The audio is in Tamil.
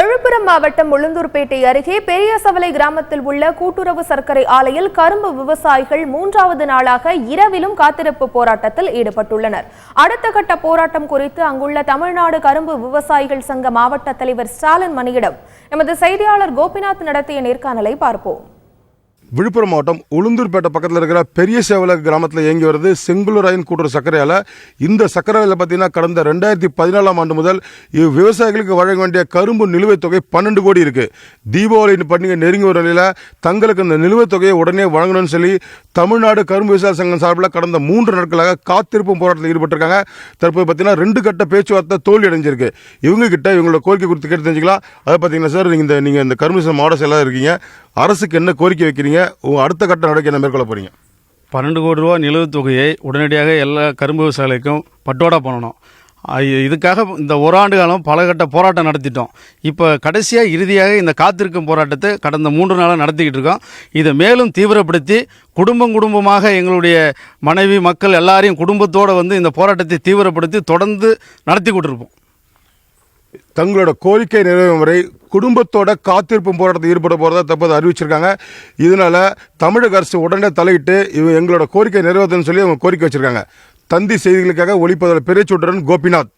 விழுப்புரம் மாவட்டம் உளுந்தூர்பேட்டை அருகே பெரியசவலை கிராமத்தில் உள்ள கூட்டுறவு சர்க்கரை ஆலையில் கரும்பு விவசாயிகள் 3வது நாளாக இரவிலும் காத்திருப்பு போராட்டத்தில் ஈடுபட்டுள்ளனர். அடுத்த கட்ட போராட்டம் குறித்து அங்குள்ள தமிழ்நாடு கரும்பு விவசாயிகள் சங்க மாவட்ட தலைவர் ஸ்டாலின் மணியிடம் எமது செய்தியாளர் கோபிநாத் நடத்திய நேர்காணலை பார்ப்போம். விழுப்புரம் மாவட்டம் உளுந்தூர்பேட்டை பக்கத்தில் இருக்கிற பெரியசேவலை கிராமத்தில் இயங்கி வருது செங்குலராயின் கூட்டுறவு சர்க்கரை ஆலை. இந்த சர்க்கரை ஆலையில் பார்த்தீங்கன்னா கடந்த 2014ஆம் ஆண்டு முதல் விவசாயிகளுக்கு வழங்க வேண்டிய கரும்பு நிலுவைத் தொகை 12 கோடி இருக்கு. தீபாவளி பண்டிகை நெருங்கி வரும் நிலையில் தங்களுக்கு இந்த நிலுவைத் தொகையை உடனே வழங்கணும்னு சொல்லி தமிழ்நாடு கரும்பு விவசாய சங்கம் சார்பில் கடந்த 3 நாட்களாக காத்திருப்பும் போராட்டத்தில் ஈடுபட்டிருக்காங்க. தற்போது பார்த்தீங்கன்னா 2 கட்ட பேச்சுவார்த்தை தோல்வி அடைஞ்சிருக்கு. இவங்க கிட்ட இவங்களோட கோரிக்கை குறித்து கேட்டு தெரிஞ்சுக்கலாம். அதை பார்த்தீங்கன்னா சார், நீங்கள் இந்த கரும்பு மாவட்ட செயலாளர் இருக்கீங்க, அரசுக்கு என்ன கோரிக்கை வைக்கிறீங்க, அடுத்த கட்ட நடவடிக்கை என்ன மேற்கொள்ள போறீங்க? 12 கோடி ரூபா நிலுவைத் தொகையை உடனடியாக எல்லா கரும்பு விவசாயிகளுக்கும் பட்டோடா பண்ணணும். இதுக்காக இந்த ஒரு ஆண்டு காலம் பல கட்ட போராட்டம் நடத்திட்டோம். இப்போ கடைசியாக இறுதியாக இந்த காத்திருக்கும் போராட்டத்தை கடந்த 3 நாளாக நடத்திக்கிட்டு இருக்கோம். இதை மேலும் தீவிரப்படுத்தி குடும்பமாக எங்களுடைய மனைவி மக்கள் எல்லாரையும் குடும்பத்தோடு இந்த போராட்டத்தை தீவிரப்படுத்தி தொடர்ந்து நடத்தி கொண்டிருப்போம். தங்களோட கோரிக்கை நிறைவேறும் வரை குடும்பத்தோட காத்திருப்பும் போராட்டத்தில் ஈடுபட போறதா தற்போது அறிவிச்சிருக்காங்க. இதனால தமிழக அரசு உடனே தலையிட்டு எங்களோட கோரிக்கை நிறைவேற்றணும்னு சொல்லி அவங்க கோரிக்கை வச்சிருக்காங்க. தந்தி செய்திகளுக்காக ஒளிப்பதிவாளர் பெரியச்சூட்டுடன் கோபிநாத்.